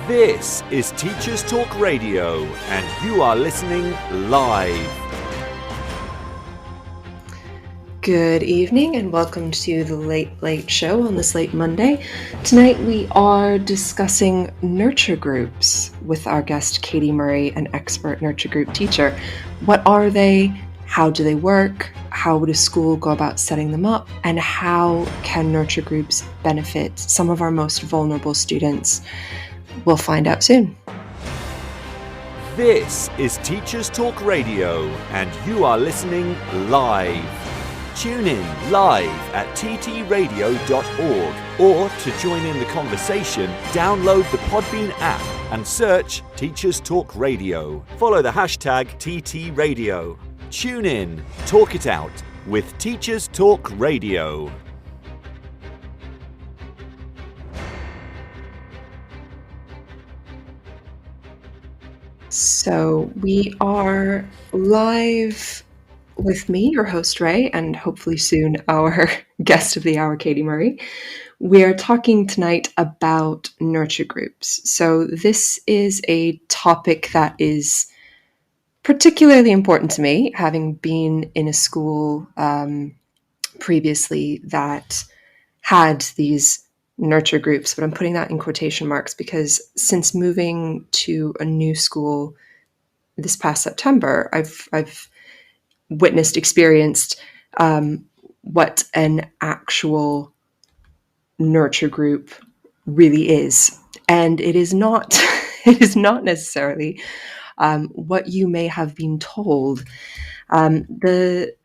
This is Teachers Talk Radio, and you are listening live. Good evening and welcome to the Late Show on this late Monday. Tonight we are discussing nurture groups with our guest Katie Murray, an expert nurture group teacher. What are they? How do they work? How would a school go about setting them up? And how can nurture groups benefit some of our most vulnerable students? We'll find out soon. This is Teachers Talk Radio, and you are listening live. Tune in live at ttradio.org, or to join in the conversation, download the Podbean app and search Teachers Talk Radio. Follow the hashtag TTRadio. Tune in, talk it out with Teachers Talk Radio. So we are live with me, your host Ray, and hopefully soon our guest of the hour, Katie Murray. We are talking tonight about nurture groups. So this is a topic that is particularly important to me, having been in a school previously that had these nurture groups, but I'm putting that in quotation marks because since moving to a new school this past September, I've experienced what an actual nurture group really is, and it is not necessarily what you may have been told. The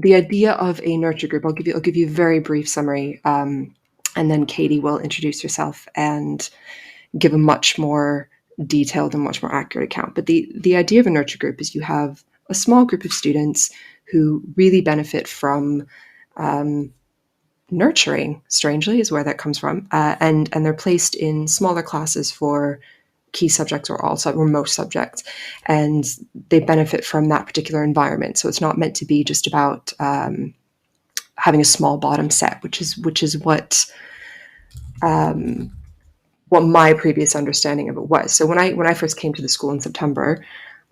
idea of a nurture group, I'll give you a very brief summary, and then Katie will introduce herself and give a much more detailed and much more accurate account. But the idea of a nurture group is you have a small group of students who really benefit from nurturing, strangely, is where that comes from, and they're placed in smaller classes for key subjects or most subjects, and they benefit from that particular environment. So it's not meant to be just about having a small bottom set, which is what my previous understanding of it was. So when I first came to the school in September,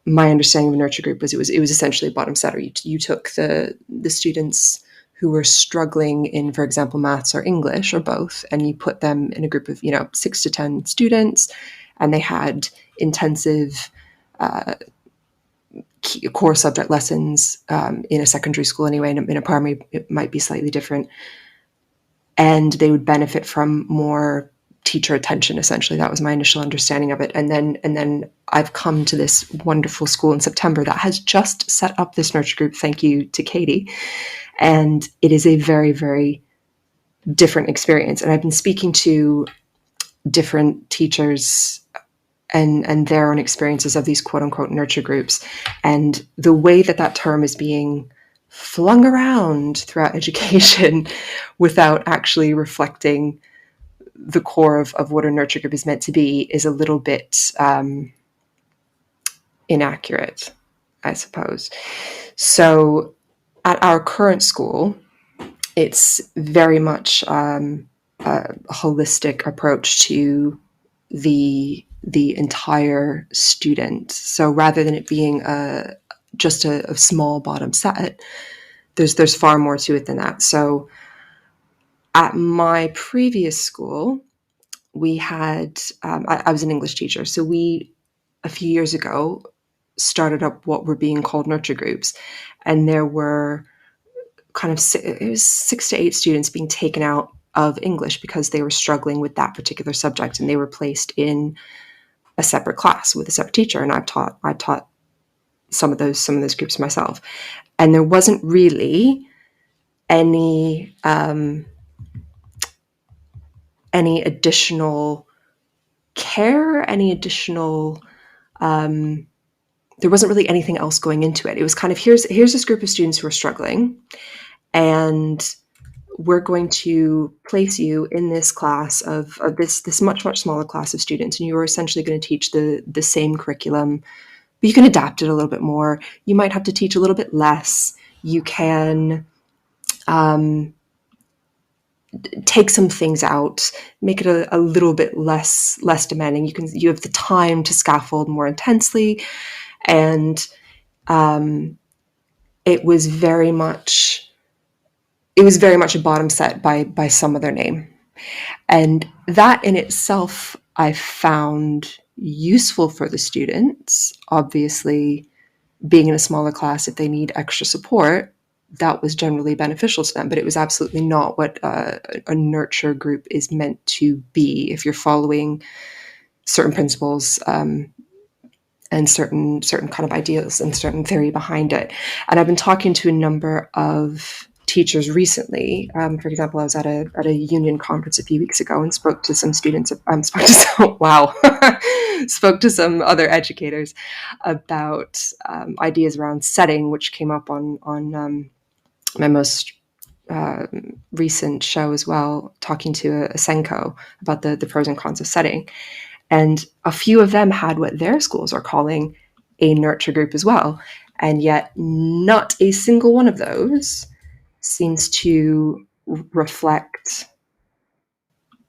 my understanding of a nurture group was it was essentially a bottom setter. You took the students who were struggling in, for example, maths or English or both, and you put them in a group of 6 to 10 students, and they had intensive core subject lessons in a secondary school anyway. In a primary, it might be slightly different, and they would benefit from more teacher attention. Essentially, that was my initial understanding of it. And then I've come to this wonderful school in September that has just set up this nurture group. Thank you to Katie. And it is a very, very different experience. And I've been speaking to different teachers and their own experiences of these quote unquote nurture groups. And the way that term is being flung around throughout education without actually reflecting the core of what a nurture group is meant to be is a little bit inaccurate, I suppose. So at our current school, it's very much a holistic approach to the entire student. So rather than it being just a small bottom set, there's far more to it than that. So at my previous school, we had, I was an English teacher, so we, a few years ago, started up what were being called nurture groups. And there were it was 6 to 8 students being taken out of English because they were struggling with that particular subject, and they were placed in a separate class with a separate teacher. And I've taught some of those groups myself. And there wasn't really any additional care, there wasn't really anything else going into it. It was kind of, here's this group of students who are struggling, and we're going to place you in this class of this much, much smaller class of students, and you are essentially going to teach the same curriculum, but you can adapt it a little bit more. You might have to teach a little bit less. You can take some things out, make it a little bit less demanding. You have the time to scaffold more intensely, and it was very much a bottom set by some other name. And that in itself I found useful for the students. Obviously, being in a smaller class, if they need extra support, that was generally beneficial to them, but it was absolutely not what a nurture group is meant to be. If you're following certain principles, and certain kind of ideas and certain theory behind it. And I've been talking to a number of teachers recently. For example, I was at a union conference a few weeks ago and spoke to some students. Spoke to some other educators about ideas around setting, which came up on my most recent show as well, talking to a Senko about the pros and cons of setting. And a few of them had what their schools are calling a nurture group as well. And yet not a single one of those seems to reflect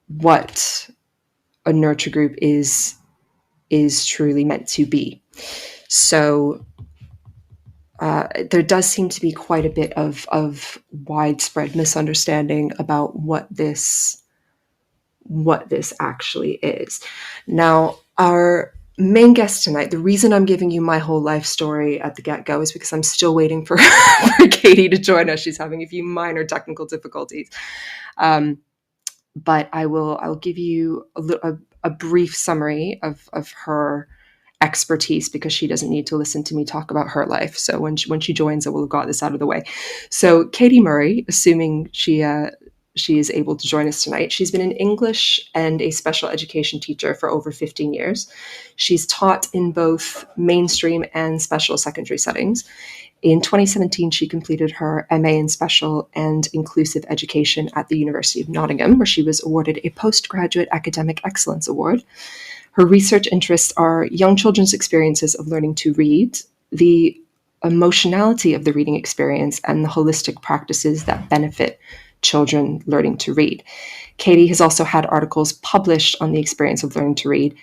what a nurture group is truly meant to be. So there does seem to be quite a bit of widespread misunderstanding about what this actually is. Now, our main guest tonight, the reason I'm giving you my whole life story at the get-go is because I'm still waiting for Katie to join us. She's having a few minor technical difficulties. But I'll give you a brief summary of her expertise, because she doesn't need to listen to me talk about her life. So when she joins, I will have got this out of the way. So Katie Murray, assuming she is able to join us tonight. She's been an English and a special education teacher for over 15 years. She's taught in both mainstream and special secondary settings. In 2017, she completed her MA in Special and Inclusive Education at the University of Nottingham, where she was awarded a Postgraduate Academic Excellence Award. Her research interests are young children's experiences of learning to read, the emotionality of the reading experience, and the holistic practices that benefit children learning to read. Katie has also had articles published on the experience of learning to read,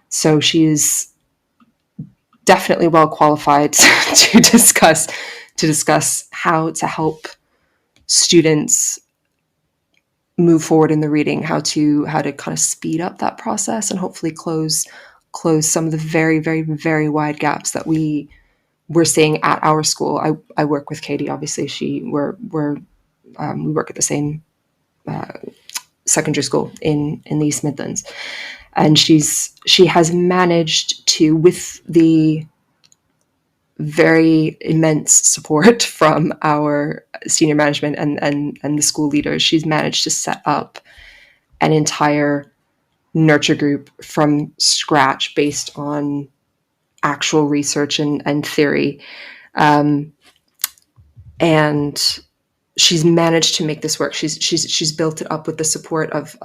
so she is definitely well qualified to discuss how to help students move forward in the reading, how to kind of speed up that process and hopefully close some of the very, very, very wide gaps that we're seeing at our school. I work with Katie, obviously. We work at the same secondary school in the East Midlands, and she has managed to, with the very immense support from our senior management and the school leaders, she's managed to set up an entire nurture group from scratch based on actual research and theory, and she's managed to make this work. She's built it up with the support of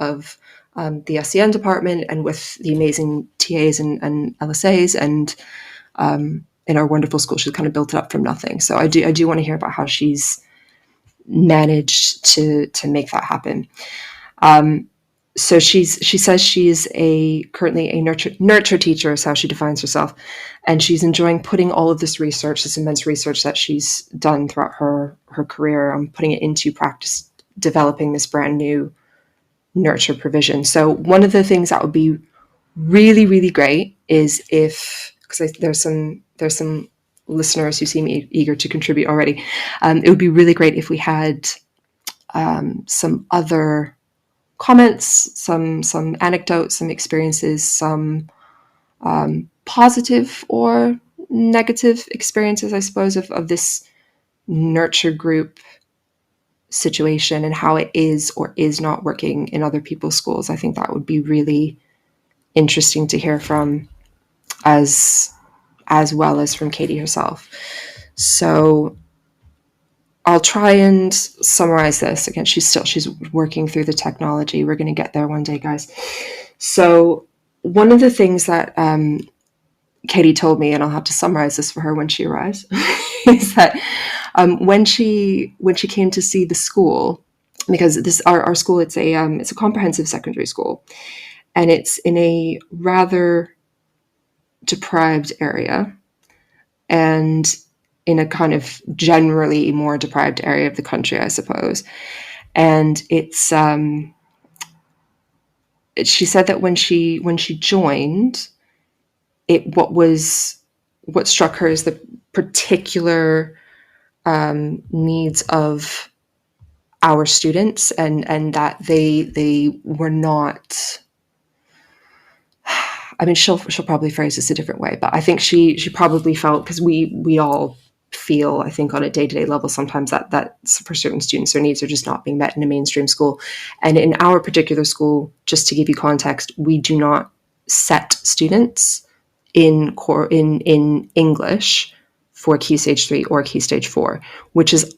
the SEN department and with the amazing TAs and LSAs, and in our wonderful school, she's kind of built it up from nothing. So I do want to hear about how she's managed to make that happen. So she says she is currently a nurture teacher, is how she defines herself, and she's enjoying putting all of this research, this immense research that she's done throughout her career, putting it into practice, developing this brand new nurture provision. So one of the things that would be really, really great is because there's some listeners who seem eager to contribute already. It would be really great if we had some other comments, some anecdotes, some experiences, some positive or negative experiences, I suppose, of this nurture group situation and how it is or is not working in other people's schools. I think that would be really interesting to hear from, as well as from Katie herself. So I'll try and summarize this. Again, she's working through the technology. We're going to get there one day, guys. So one of the things that Katie told me, and I'll have to summarize this for her when she arrives, is that when she came to see the school, because this our school, it's a comprehensive secondary school, and it's in a rather deprived area, and in a kind of generally more deprived area of the country, I suppose. And she said that when she joined, it what struck her is the particular needs of our students, and that they were not. I mean, she'll probably phrase this a different way, but I think she probably felt, because we all feel, I think, on a day to day level sometimes that for certain students their needs are just not being met in a mainstream school. And in our particular school, just to give you context, we do not set students in English for Key Stage 3 or Key Stage 4, which is,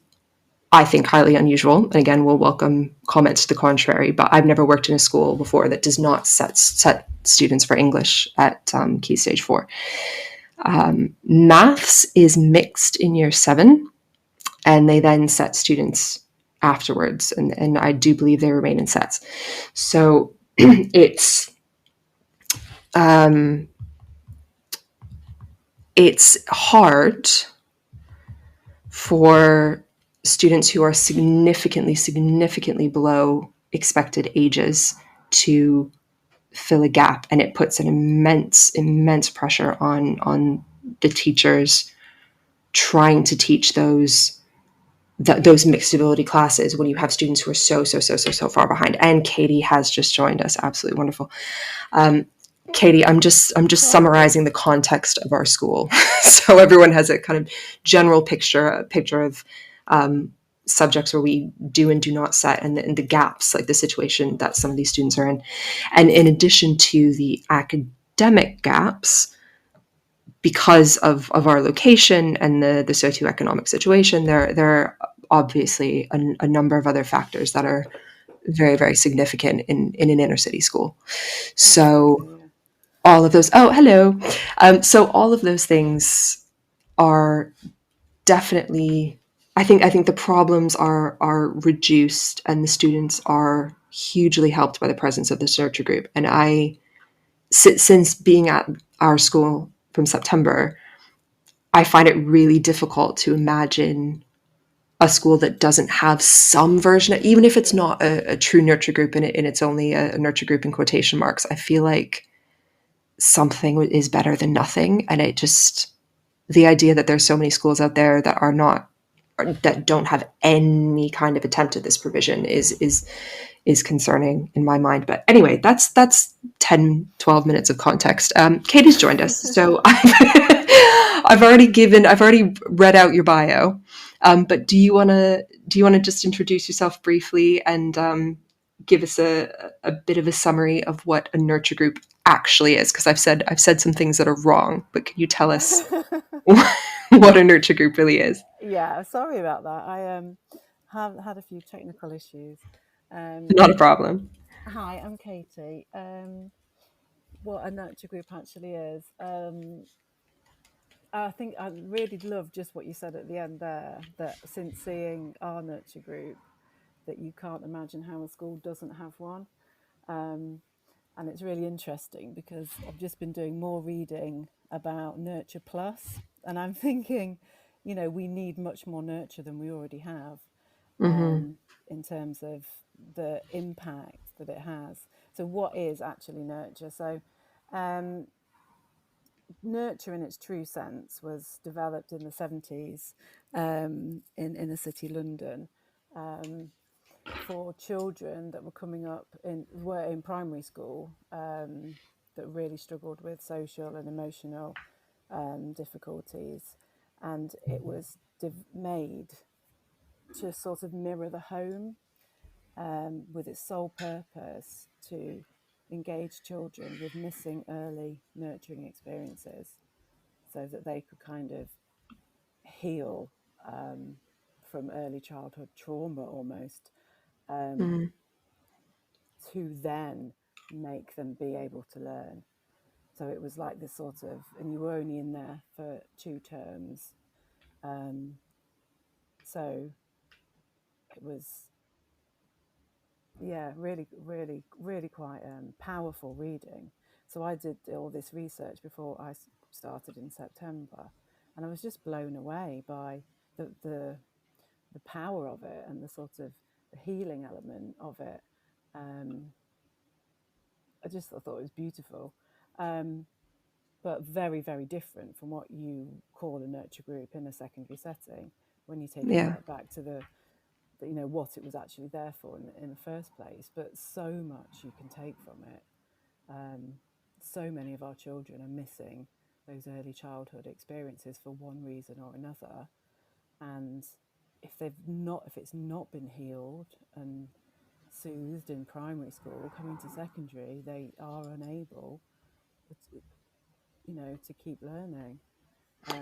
I think, highly unusual. And again, we'll welcome comments to the contrary, but I've never worked in a school before that does not set students for English at Key Stage 4. Maths is mixed in year 7, and they then set students afterwards, and I do believe they remain in sets. So it's hard for students who are significantly below expected ages to fill a gap, and it puts an immense pressure on the teachers trying to teach those mixed ability classes when you have students who are so far behind. And Katie has just joined us. Absolutely wonderful. Katie, I'm just summarizing the context of our school, so everyone has a kind of general picture of subjects where we do and do not set, and the gaps, like the situation that some of these students are in. And in addition to the academic gaps, because of our location and the socioeconomic situation, there are obviously a number of other factors that are very significant in an inner city school. So all of those, oh, hello. So all of those things are definitely, I think the problems are reduced, and the students are hugely helped by the presence of this nurture group. And since being at our school from September, I find it really difficult to imagine a school that doesn't have some version of, even if it's not a true nurture group and it's only a nurture group in quotation marks. I feel like something is better than nothing. And the idea that there's so many schools out there that don't have any kind of attempt at this provision is concerning in my mind. But anyway, that's 10-12 minutes of context. Katie's joined us, so I've already read out your bio. But do you want to just introduce yourself briefly and give us a bit of a summary of what a nurture group actually is? Because I've said some things that are wrong, but can you tell us what a nurture group really is? Yeah, sorry about that. I have had a few technical issues. Not a problem. Hi, I'm Katie. What a nurture group actually is. I think I really love just what you said at the end there, that since seeing our nurture group, that you can't imagine how a school doesn't have one. And it's really interesting because I've just been doing more reading about Nurture Plus, and I'm thinking, we need much more nurture than we already have, in terms of the impact that it has. So what is actually nurture? So nurture in its true sense was developed in the 70s in inner city London, for children that were coming up were in primary school, that really struggled with social and emotional difficulties, and it was made to sort of mirror the home, with its sole purpose to engage children with missing early nurturing experiences, so that they could kind of heal from early childhood trauma almost, to then make them be able to learn. So it was like this sort of, and you were only in there for 2 terms. So it was yeah, really, really, really quite powerful reading. So I did all this research before I started in September, and I was just blown away by the power of it and the sort of the healing element of it. Um, I thought it was beautiful, um, but very, very different from what you call a nurture group in a secondary setting when you take it Yeah. right back to you know, what it was actually there for in the first place. But so much you can take from it. Um, so many of our children are missing those early childhood experiences for one reason or another, and if it's not been healed and soothed in primary school, coming to secondary, they are unable, you know, to keep learning.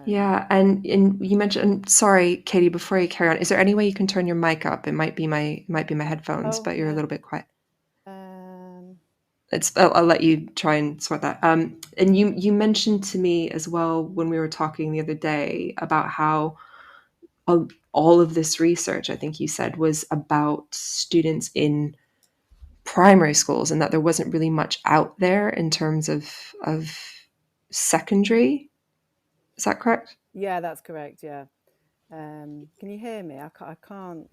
Yeah, and you mentioned, sorry, Katie, before you carry on, is there any way you can turn your mic up? It might be my headphones, Oh but you're a yeah. little bit quiet. Um, I'll let you try and sort that. And you mentioned to me as well when we were talking the other day about how all of this research, I think you said, was about students in primary schools, and that there wasn't really much out there in terms of secondary. Is that correct? yeah, that's correct. Yeah. Can you hear me? I can't.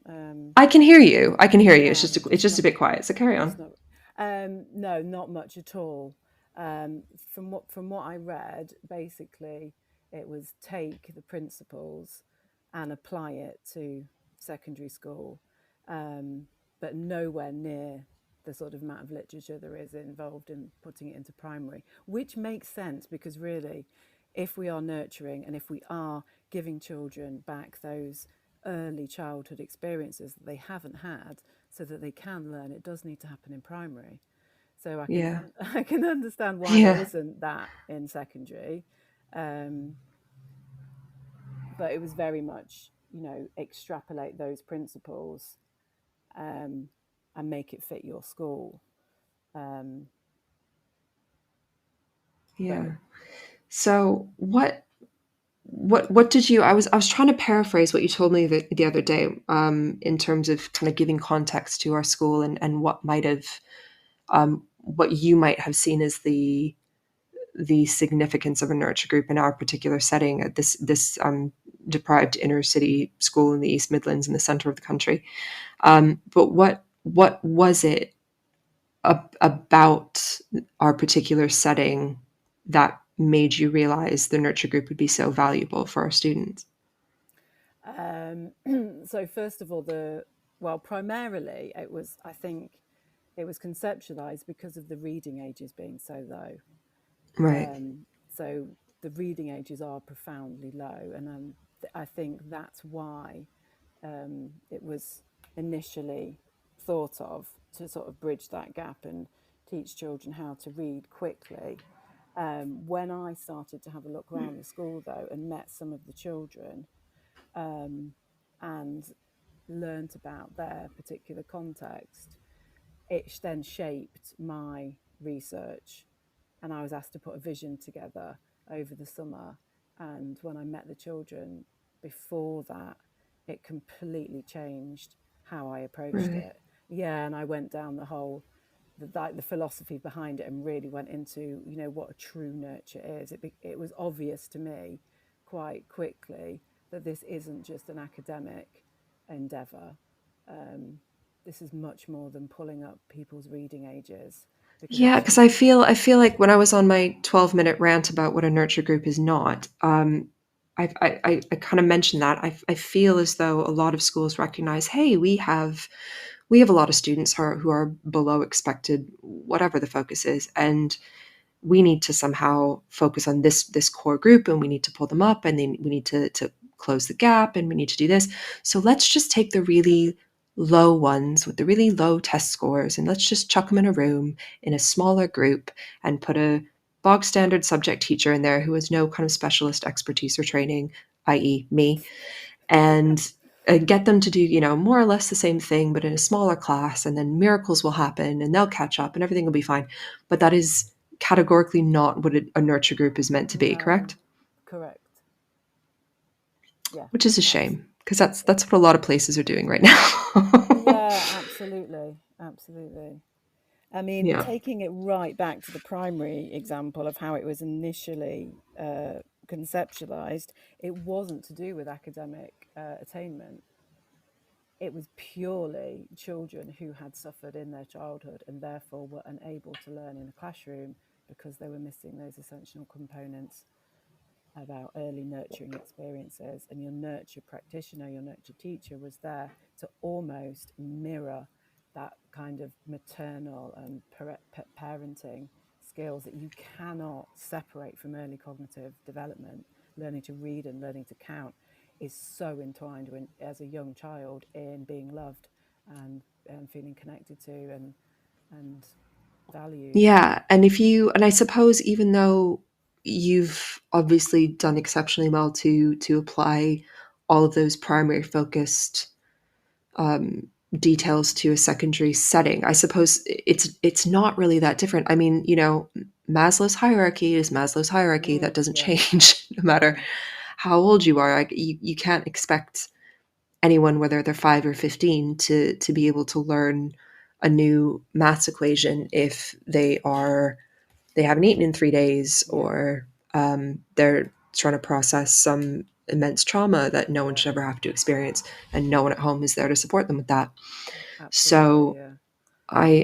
I can hear you. I can hear You you. can. It's just a bit quiet. So carry It's on. not. No, not much at all. From what I read, basically, it was take the principles and apply it to secondary school, but nowhere near the sort of amount of literature there is involved in putting it into primary, which makes sense because really, if we are nurturing and if we are giving children back those early childhood experiences that they haven't had so that they can learn, it does need to happen in primary. So Yeah. I can understand why there Yeah. isn't that in secondary, um, but it was very much, you know, extrapolate those principles, um, and make it fit your school. Um, Yeah. but So what did you I was trying to paraphrase what you told me the other day, in terms of kind of giving context to our school and what you might have seen as the significance of a nurture group in our particular setting at this deprived inner city school in the East Midlands in the center of the country. But what was it about our particular setting that made you realize the nurture group would be so valuable for our students? um, so first of all, primarily it was, I think, it was conceptualized because of the reading ages being so low. Right. So the reading ages are profoundly low, and I think that's why it was initially thought of to sort of bridge that gap and teach children how to read quickly. When I started to have a look around the school, though, and met some of the children, and learnt about their particular context, it then shaped my research, and I was asked to put a vision together over the summer. And when I met the children before that, it completely changed how I approached Really. it. Yeah, and I went down the philosophy behind it and really went into, you know, what a true nurture is. It was obvious to me quite quickly that this isn't just an academic endeavour. Um, this is much more than pulling up people's reading ages, because Yeah, because I feel like when I was on my 12-minute rant about what a nurture group is not, I kind of mentioned that I feel as though a lot of schools recognize, hey, we have a lot of students who are below expected, whatever the focus is, and we need to somehow focus on this core group, and we need to pull them up, and then we need to close the gap, and we need to do this. So let's just take the really low ones with the really low test scores, and let's just chuck them in a room in a smaller group and put a bog standard subject teacher in there who has no kind of specialist expertise or training, i.e. me, and get them to do, more or less the same thing, but in a smaller class, and then miracles will happen and they'll catch up and everything will be fine. But that is categorically not what a nurture group is meant to be, no, correct? correct. Yeah, Which is a that's shame, because that's what a lot of places are doing right now. Yeah, absolutely, absolutely. I mean, Yeah. taking it right back to the primary example of how it was initially conceptualized, it wasn't to do with academic attainment. It was purely children who had suffered in their childhood and therefore were unable to learn in a classroom because they were missing those essential components about early nurturing experiences. And your nurture practitioner, your nurture teacher was there to almost mirror that kind of maternal and parenting skills that you cannot separate from early cognitive development. Learning to read and learning to count is so entwined as a young child in being loved and feeling connected to and valued. Yeah, and I suppose even though you've obviously done exceptionally well to apply all of those primary focused um, details to a secondary setting, I suppose it's not really that different. I mean, Maslow's hierarchy is Maslow's hierarchy. That doesn't Yeah. change no matter No. how old you are. Like, you can't expect anyone, whether they're 5 or 15, to be able to learn a new maths equation if they haven't eaten in 3 days, Yeah. or they're trying to process some immense trauma that no one Yeah. should ever have to experience, and no one at home is there to support them with that. Absolutely. So Yeah.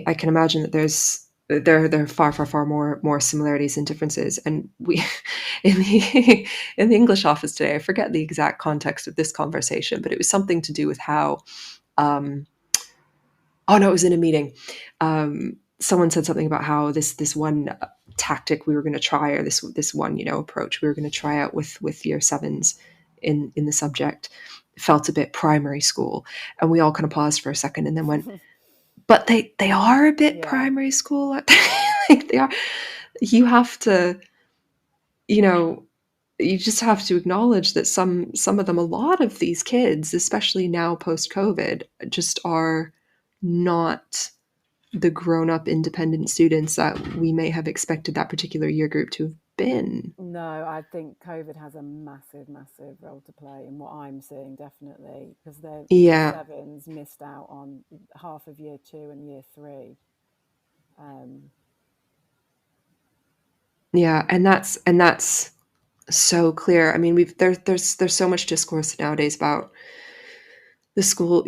I can imagine that there are far more similarities and differences. And we in the in the English office today, I forget the exact context of this conversation, but it was something to do with how um, oh no, it was in a meeting. Someone said something about how this one tactic we were going to try, or this one approach we were going to try out with year sevens in the subject, felt a bit primary school, and we all kind of paused for a second and then went, but they are a bit Yeah. primary school. Like, they are. You have to, you know, you just have to acknowledge that some of them, a lot of these kids, especially now post COVID, just are not the grown-up independent students that we may have expected that particular year group to have been. No, I think COVID has a massive, massive role to play in what I'm seeing, definitely, because the year Yeah, sevens missed out on half of year two and year three. Um, yeah, and that's so clear. I mean, there's so much discourse nowadays about the school.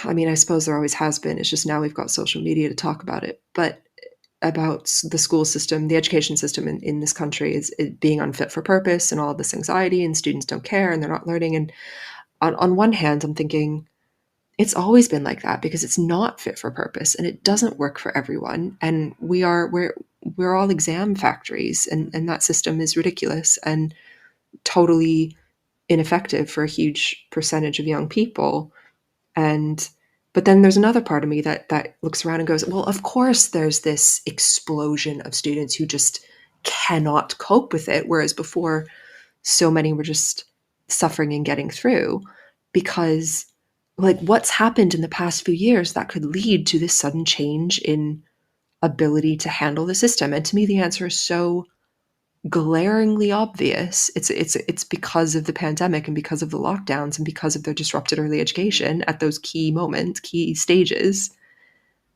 I mean, I suppose there always has been. It's just now we've got social media to talk about it, but about the school system, the education system in this country is it being unfit for purpose, and all of this anxiety, and students don't care and they're not learning. And on one hand, I'm thinking, it's always been like that because it's not fit for purpose and it doesn't work for everyone. And we're all exam factories, and that system is ridiculous and totally ineffective for a huge percentage of young people. And but then there's another part of me that looks around and goes, well, of course there's this explosion of students who just cannot cope with it, whereas before so many were just suffering and getting through. Because, like, what's happened in the past few years that could lead to this sudden change in ability to handle the system? And to me, the answer is so glaringly obvious. It's because of the pandemic and because of the lockdowns and because of their disrupted early education at those key moments, key stages.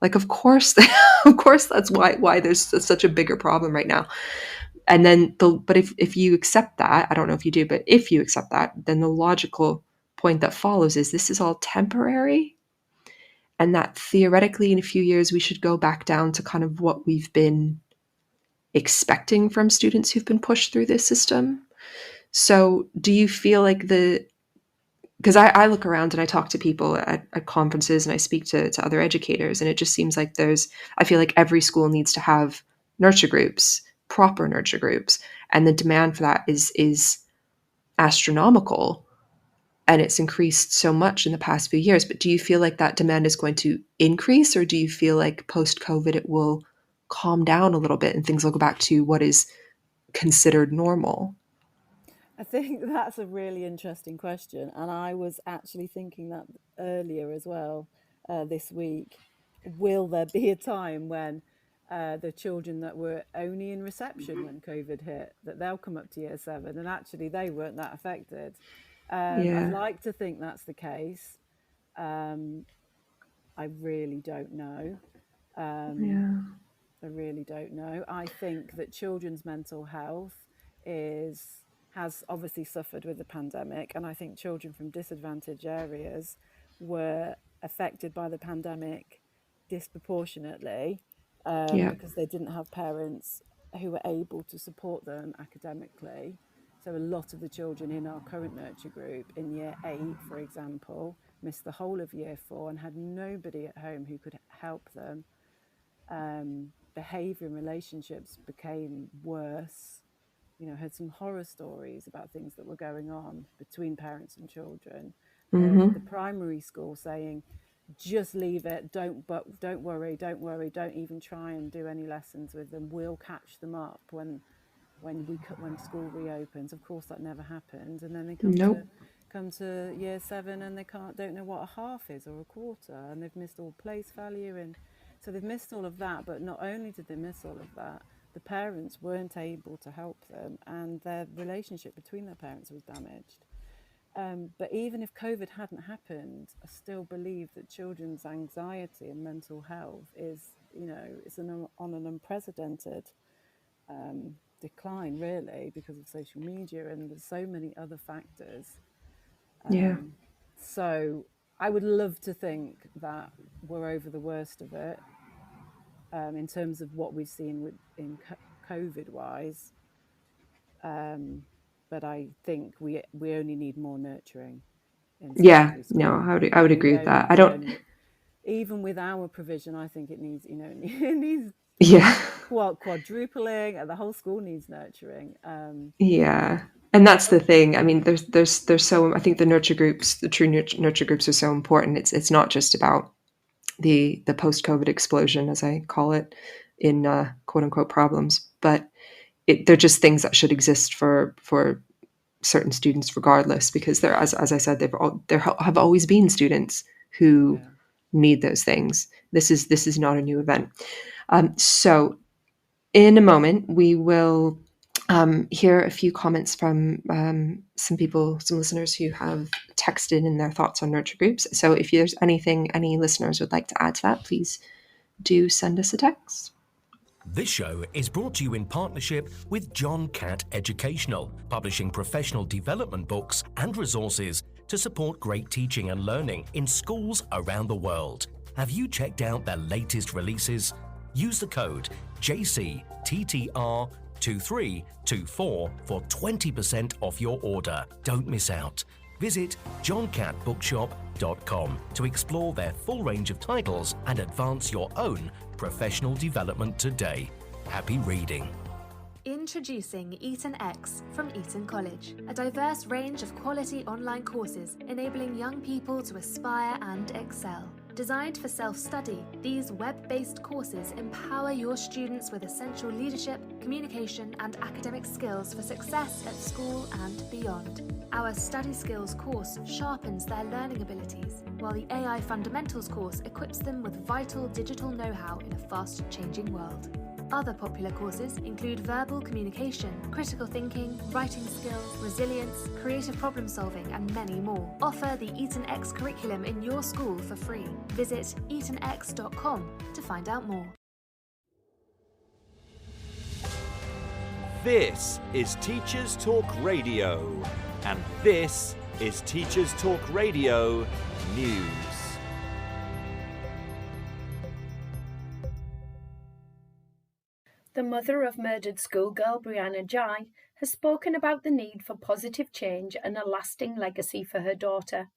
Like, of course, of course, that's why there's such a bigger problem right now. And then but if you accept that, I don't know if you do, but if you accept that, then the logical point that follows is this is all temporary, and that theoretically in a few years we should go back down to kind of what we've been expecting from students who've been pushed through this system. So do you feel like because I look around and I talk to people at conferences and I speak to other educators, and it just seems like I feel like every school needs to have nurture groups, proper nurture groups, and the demand for that is astronomical, and it's increased so much in the past few years. But do you feel like that demand is going to increase, or do you feel like post COVID it will calm down a little bit and things will go back to what is considered normal? I think that's a really interesting question, and I was actually thinking that earlier as well this week. Will there be a time when the children that were only in reception when COVID hit, that they'll come up to year seven and actually they weren't that affected? I'd Yeah. like to think that's the case. Um, I really don't know. Yeah. I really don't know. I think that children's mental health has obviously suffered with the pandemic, and I think children from disadvantaged areas were affected by the pandemic disproportionately, Yeah. because they didn't have parents who were able to support them academically. So a lot of the children in our current nurture group in year 8, for example, missed the whole of year 4 and had nobody at home who could help them. Behaviour and relationships became worse. Heard some horror stories about things that were going on between parents and children. Heard the primary school saying, just leave it, don't worry, don't even try and do any lessons with them, we'll catch them up when school reopens. Of course that never happened, and then they Nope. come to year 7 and they don't know what a half is or a quarter, and they've missed all place value, and so they've missed all of that. But not only did they miss all of that, the parents weren't able to help them, and their relationship between their parents was damaged. But even if COVID hadn't happened, I still believe that children's anxiety and mental health is on an unprecedented decline, really, because of social media, and there's so many other factors. Yeah. So I would love to think that we're over the worst of it, in terms of what we've seen in COVID-wise. But I think we only need more nurturing in secondary school. No, I would agree with that. I don't. Even with our provision, I think it needs it needs quadrupling, and the whole school needs nurturing. Yeah. And that's the thing. I mean, there's so, I think the nurture groups, the true nurture groups are so important. It's not just about the post-COVID explosion, as I call it, in quote unquote problems, but they're just things that should exist for certain students regardless, because there, as I said, there have always been students who need those things. This is not a new event. So in a moment, we will hear a few comments from some listeners who have texted in their thoughts on nurture groups. So if there's anything any listeners would like to add to that, please do send us a text. This show is brought to you in partnership with John Catt Educational, publishing professional development books and resources to support great teaching and learning in schools around the world. Have you checked out their latest releases? Use the code JCTTR2324 for 20% off your order. Don't miss out. Visit johncattbookshop.com to explore their full range of titles and advance your own professional development today. Happy reading. Introducing Eton X from Eton College, a diverse range of quality online courses enabling young people to aspire and excel. Designed for self-study, these web-based courses empower your students with essential leadership, communication, and academic skills for success at school and beyond. Our Study Skills course sharpens their learning abilities, while the AI Fundamentals course equips them with vital digital know-how in a fast-changing world. Other popular courses include verbal communication, critical thinking, writing skills, resilience, creative problem solving, and many more. Offer the Eton X curriculum in your school for free. Visit etonx.com to find out more. This is Teachers Talk Radio, and this is Teachers Talk Radio News. The mother of murdered schoolgirl Brianna Ghey has spoken about the need for positive change and a lasting legacy for her daughter.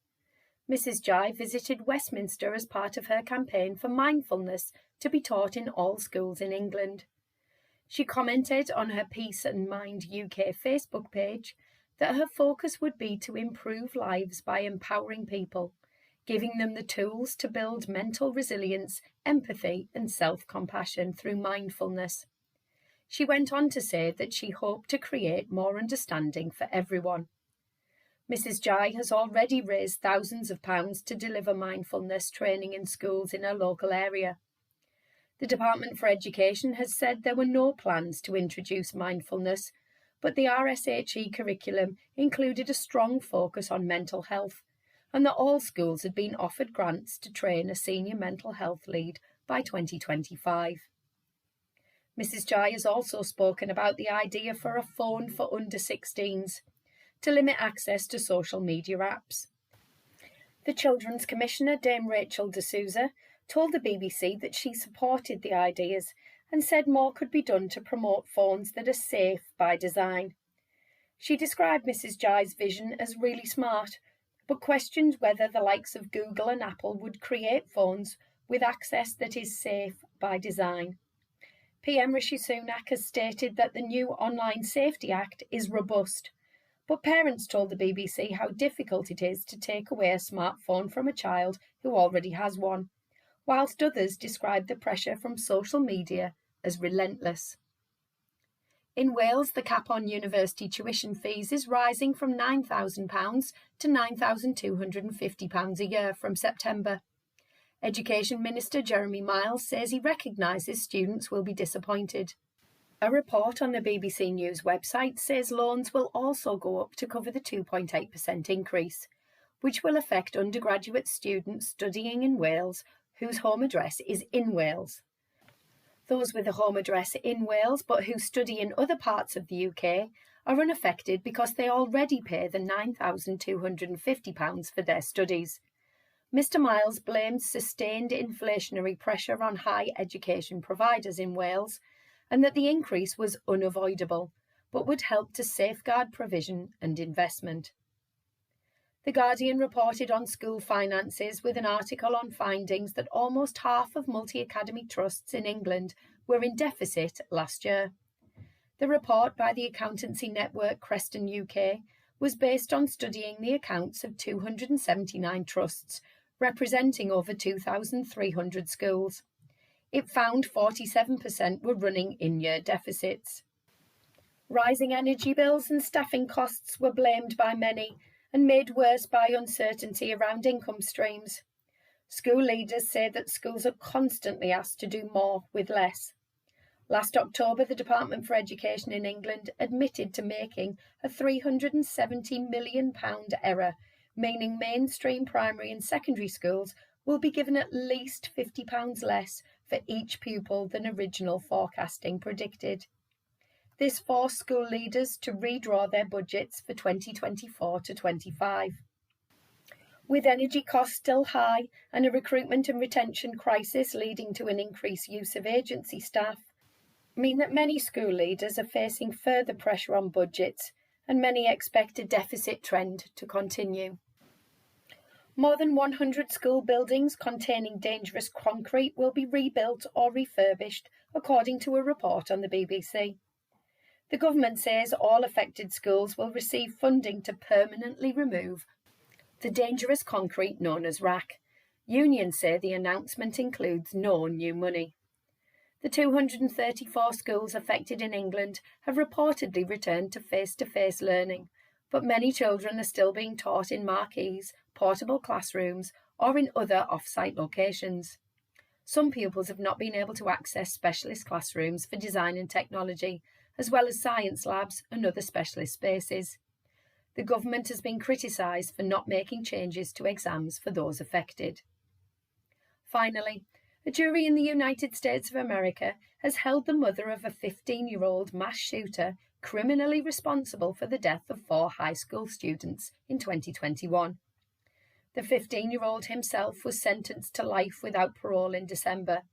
Mrs. Ghey visited Westminster as part of her campaign for mindfulness to be taught in all schools in England. She commented on her Peace and Mind UK Facebook page that her focus would be to improve lives by empowering people, giving them the tools to build mental resilience, empathy, and self-compassion through mindfulness. She went on to say that she hoped to create more understanding for everyone. Mrs. Ghey has already raised thousands of pounds to deliver mindfulness training in schools in her local area. The Department for Education has said there were no plans to introduce mindfulness, but the RSHE curriculum included a strong focus on mental health, and that all schools had been offered grants to train a senior mental health lead by 2025. Mrs. Jai has also spoken about the idea for a phone for under 16s to limit access to social media apps. The Children's Commissioner, Dame Rachel D'Souza, told the BBC that she supported the ideas and said more could be done to promote phones that are safe by design. She described Mrs. Jai's vision as really smart, but questioned whether the likes of Google and Apple would create phones with access that is safe by design. PM Rishi Sunak has stated that the new Online Safety Act is robust, but parents told the BBC how difficult it is to take away a smartphone from a child who already has one, whilst others described the pressure from social media as relentless. In Wales, the cap on university tuition fees is rising from £9,000 to £9,250 a year from September. Education Minister Jeremy Miles says he recognises students will be disappointed. A report on the BBC News website says loans will also go up to cover the 2.8% increase, which will affect undergraduate students studying in Wales whose home address is in Wales. Those with a home address in Wales but who study in other parts of the UK are unaffected because they already pay the £9,250 for their studies. Mr. Miles blamed sustained inflationary pressure on higher education providers in Wales and that the increase was unavoidable, but would help to safeguard provision and investment. The Guardian reported on school finances with an article on findings that almost half of multi-academy trusts in England were in deficit last year. The report by the accountancy network Creston UK was based on studying the accounts of 279 trusts, representing over 2,300 schools. It found 47% were running in-year deficits. Rising energy bills and staffing costs were blamed by many and made worse by uncertainty around income streams. School leaders say that schools are constantly asked to do more with less. Last October, the Department for Education in England admitted to making a £370 million error, meaning mainstream primary and secondary schools will be given at least £50 less for each pupil than original forecasting predicted. This forced school leaders to redraw their budgets for 2024 to 25. With energy costs still high and a recruitment and retention crisis leading to an increased use of agency staff, mean that many school leaders are facing further pressure on budgets and many expect a deficit trend to continue. More than 100 school buildings containing dangerous concrete will be rebuilt or refurbished, according to a report on the BBC. The government says all affected schools will receive funding to permanently remove the dangerous concrete known as RAC. Unions say the announcement includes no new money. The 234 schools affected in England have reportedly returned to face-to-face learning, but many children are still being taught in marquees, portable classrooms, or in other off-site locations. Some pupils have not been able to access specialist classrooms for design and technology, as well as science labs and other specialist spaces. The government has been criticised for not making changes to exams for those affected. Finally, a jury in the United States of America has held the mother of a 15-year-old mass shooter criminally responsible for the death of 4 high school students in 2021. The 15-year-old himself was sentenced to life without parole in December,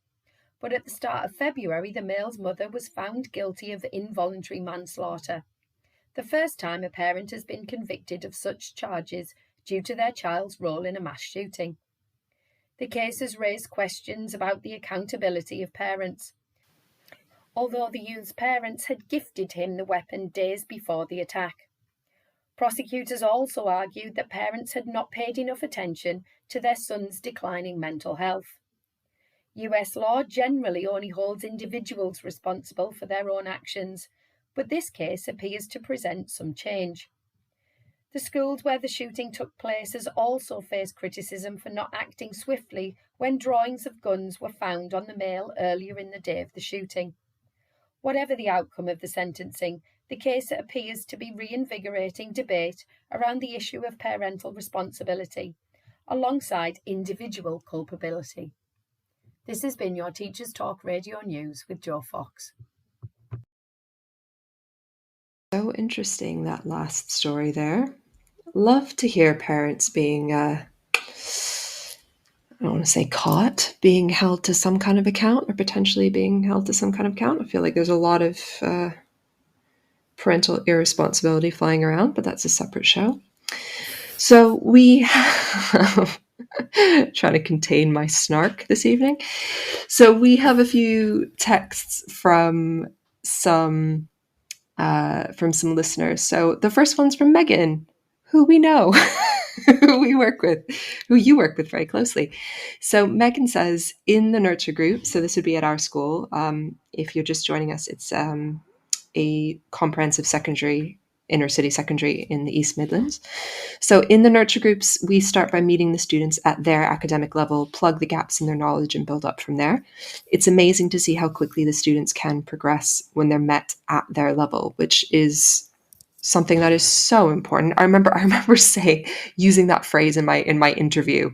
but at the start of February the male's mother was found guilty of involuntary manslaughter, the first time a parent has been convicted of such charges due to their child's role in a mass shooting. The case has raised questions about the accountability of parents. Although the youth's parents had gifted him the weapon days before the attack. Prosecutors also argued that parents had not paid enough attention to their son's declining mental health. US law generally only holds individuals responsible for their own actions, but this case appears to present some change. The schools where the shooting took place has also faced criticism for not acting swiftly when drawings of guns were found on the male earlier in the day of the shooting. Whatever the outcome of the sentencing, the case appears to be reinvigorating debate around the issue of parental responsibility alongside individual culpability. This has been your Teachers Talk Radio News with Jo Fox. So interesting, that last story there. Love to hear parents being, I don't want to say caught, being held to some kind of account or potentially being held to some kind of account. I feel like there's a lot of parental irresponsibility flying around, but that's a separate show. So we trying to contain my snark this evening. So we have a few texts from some listeners. So the first one's from Megan, who we know, who you work with very closely. So Megan says, in the nurture group, so this would be at our school. If you're just joining us, it's a comprehensive secondary, inner city secondary in the East Midlands. So in the nurture groups, we start by meeting the students at their academic level, plug the gaps in their knowledge and build up from there. It's amazing to see how quickly the students can progress when they're met at their level, which is something that is so important. I remember using that phrase in my interview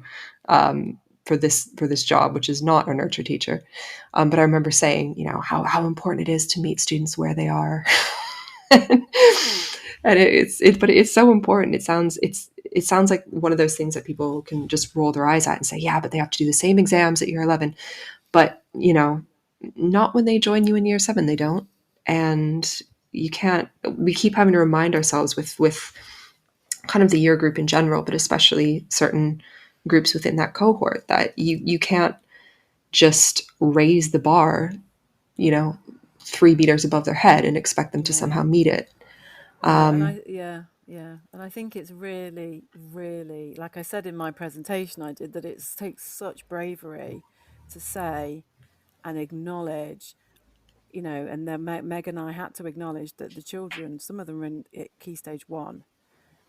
for this job, which is not a nurture teacher. But I remember saying, how important it is to meet students where they are. And it's so important. It sounds like one of those things that people can just roll their eyes at and say, yeah, but they have to do the same exams at year 11. But, not when they join you in year 7, they don't. And we keep having to remind ourselves with kind of the year group in general, but especially certain groups within that cohort, that you can't just raise the bar, 3 meters above their head and expect them to somehow meet it. And I think it's really, really, like I said in my presentation I did, that it takes such bravery to say and acknowledge, and then Meg and I had to acknowledge that the children, some of them were in Key Stage 1,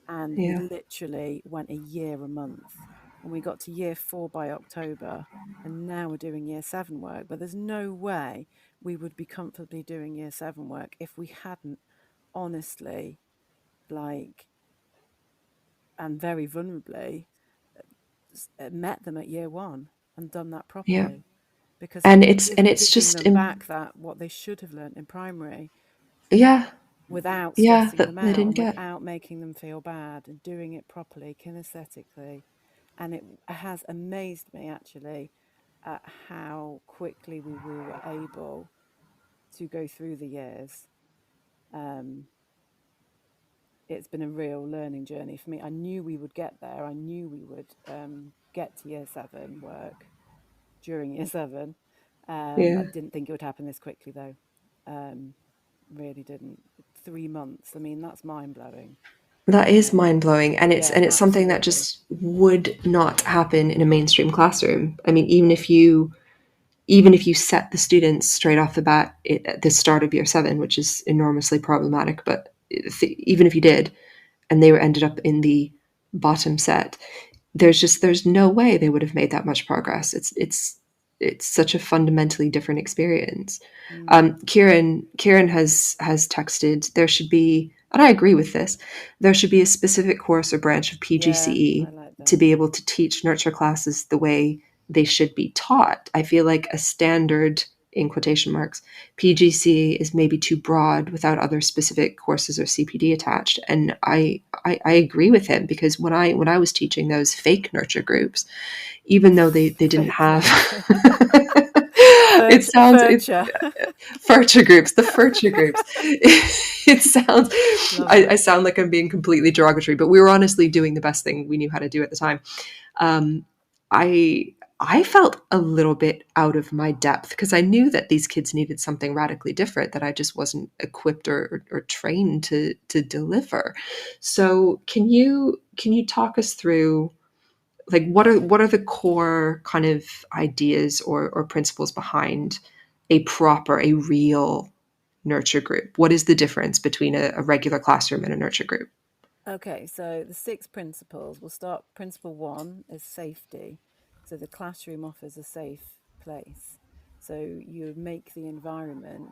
and we literally went a year a month, and we got to year 4 by October, and now we're doing year 7 work. But there's no way we would be comfortably doing year 7 work if we hadn't honestly, and very vulnerably met them at year 1 and done that properly. Because it's just them back that what they should have learned in primary. Without stressing them out, and without making them feel bad, and doing it properly, kinesthetically. And it has amazed me actually at how quickly we were able to go through the years. It's been a real learning journey for me. I knew we would get there. I knew we would get to year 7 work during year 7. I didn't think it would happen this quickly though. Really didn't. 3 months. I mean, that's mind-blowing. That is mind-blowing, and it's something that just would not happen in a mainstream classroom. I mean, even if you set the students straight off the bat at the start of year 7, which is enormously problematic, but even if you did, and they ended up in the bottom set, there's no way they would have made that much progress. It's such a fundamentally different experience. Kieran has texted, there should be, and I agree with this, there should be a specific course or branch of PGCE to be able to teach nurture classes the way they should be taught. I feel like a standard, in quotation marks, PGCE is maybe too broad without other specific courses or CPD attached. And I agree with him, because when I was teaching those fake nurture groups, even though they didn't have it sounds furture groups, the furture groups. It sounds I sound like I'm being completely derogatory, but we were honestly doing the best thing we knew how to do at the time. I felt a little bit out of my depth, because I knew that these kids needed something radically different that I just wasn't equipped or trained to deliver. So can you talk us through, like, what are the core kind of ideas or principles behind a real nurture group? What is the difference between a regular classroom and a nurture group? Okay, so the 6 principles, we'll start. Principle 1 is safety. So the classroom offers a safe place. So you make the environment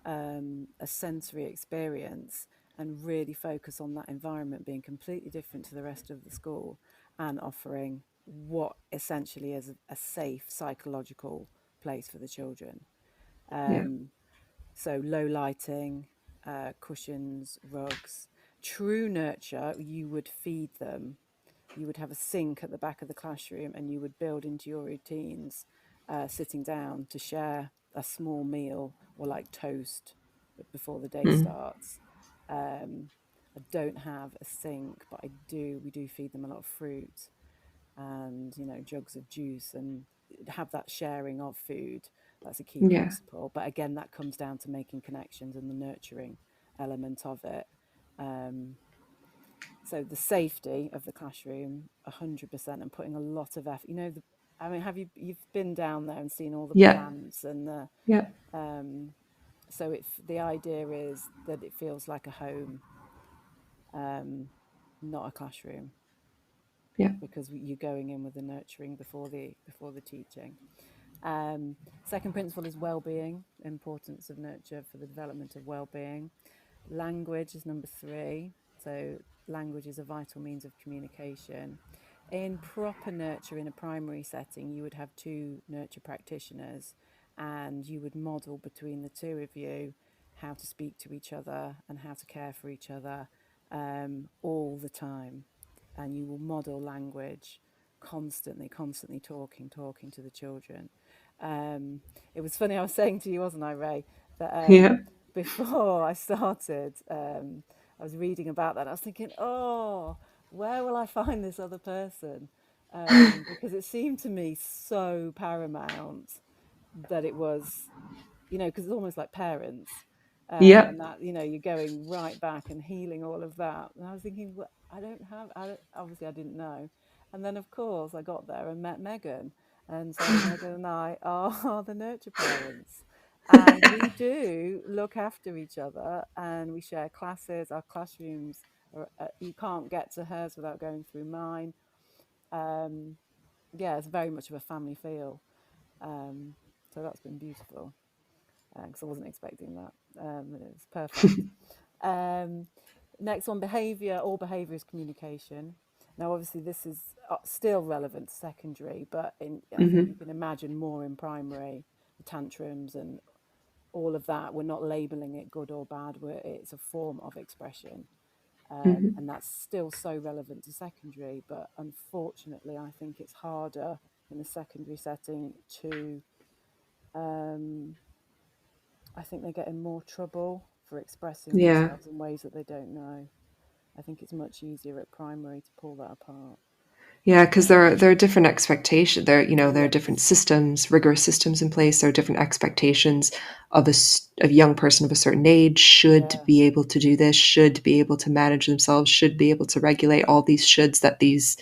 a sensory experience, and really focus on that environment being completely different to the rest of the school, and offering what essentially is a safe psychological place for the children. Yeah. So low lighting, cushions, rugs. True nurture, you would feed them. You would have a sink at the back of the classroom, and you would build into your routines sitting down to share a small meal or like toast before the day starts. I don't have a sink, but we do feed them a lot of fruit and, jugs of juice, and have that sharing of food. That's a key Yeah. principle. But again, that comes down to making connections and the nurturing element of it. So the safety of the classroom, 100%, and putting a lot of effort. You've been down there and seen all the Yeah. plants and the Yeah. so the idea is that it feels like a home, not a classroom, Yeah. because you're going in with the nurturing before the teaching. Second principle is well-being, importance of nurture for the development of well-being. Language is number 3. So language is a vital means of communication. In proper nurture in a primary setting, you would have 2 nurture practitioners, and you would model between the 2 of you how to speak to each other and how to care for each other all the time. And you will model language constantly talking to the children. It was funny, I was saying to you, wasn't I, Ray, that Yeah. before I started, I was reading about that. I was thinking, oh, where will I find this other person? Because it seemed to me so paramount that it was, because it's almost like parents. Yeah. And that, you're going right back and healing all of that. And I was thinking, well, obviously I didn't know. And then, of course, I got there and met Megan. And so Megan and I are the nurture parents. And we do look after each other, and we share classes. Our classrooms, you can't get to hers without going through mine. Yeah, it's very much of a family feel. So that's been beautiful, because I wasn't expecting that. It's perfect. Next one, behaviour. All behaviour is communication. Now, obviously, this is still relevant to secondary, but I think you can imagine more in primary, the tantrums and all of that. We're not labelling it good or bad. It's a form of expression. And that's still so relevant to secondary, but unfortunately, I think it's harder in a secondary setting to I think they get in more trouble for expressing Yeah. themselves in ways that they don't know. I think it's much easier at primary to pull that apart. Yeah, because there are different expectations. There are different Yes. systems, rigorous systems in place. There are different expectations of a young person of a certain age should Yeah. be able to do this, should be able to manage themselves, should be able to regulate all these shoulds that these